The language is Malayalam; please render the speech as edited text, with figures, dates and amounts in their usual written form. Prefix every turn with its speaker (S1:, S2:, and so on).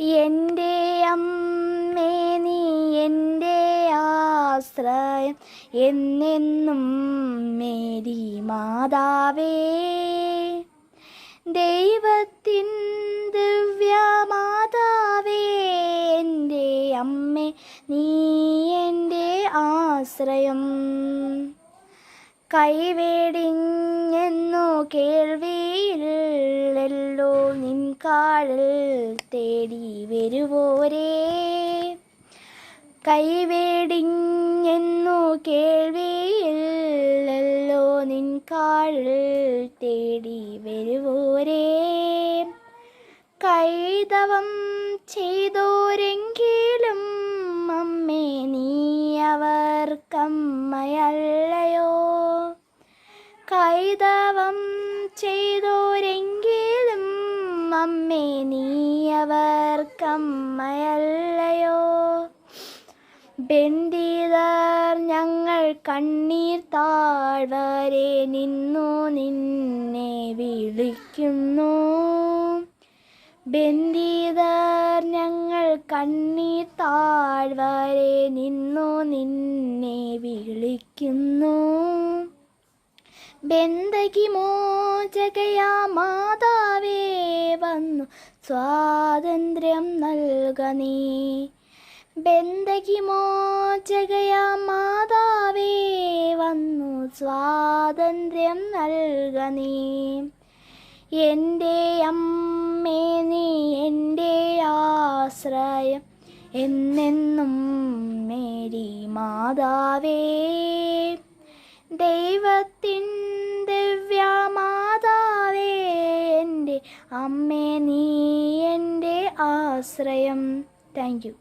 S1: എൻ്റെ അമ്മേ നീ എൻ്റെ ആശ്രയം എന്നെന്നും മേരി മാതാവേ. ദൈവത്തിൻ ദിവ്യമാതാവേ, എൻ്റെ അമ്മേ നീ എൻ്റെ ആശ്രയം. കൈവേടിഞ്ഞെന്നു കേൾവിയില്ലല്ലോ നിൻ കാഴൽ തേടി വരുവോരേ. കൈവേടിഞ്ഞെന്നു കേൾവിയില്ലല്ലോ നിൻ കാഴൽ തേടി വരുവോരേ. കൈതവം ചെയ്തോരെങ്കിലും അമ്മേ നീ അവർക്കമ്മയല്ലയോ. കൈതവം ചെയ്തോരെങ്കിലും അമ്മേ നീ അവർക്കമ്മയല്ലയോ. ബന്ധിതർ ഞങ്ങൾ കണ്ണീർ താഴ്വരെ നിന്നു നിന്നെ വിളിക്കുന്നു. ബന്ധിതർ ഞങ്ങൾ കണ്ണീർ താഴ്വരെ നിന്നു നിന്നെ വിളിക്കുന്നു. ബന്ധകി മോചകയാ മാതാവേ വന്നു സ്വാതന്ത്ര്യം നൽക നീ. ബന്ധകി മോചകയാ മാതാവേ വന്നു സ്വാതന്ത്ര്യം നൽക നീ. എൻ്റെ അമ്മേ നീ എൻ്റെ ആശ്രയം എന്നെന്നും മേരി മാതാവേ. ദൈവത്തിൻ ദിവ്യമാതാവേ, എൻ്റെ അമ്മേ നീ എൻ്റെ ആശ്രയം. Thank you.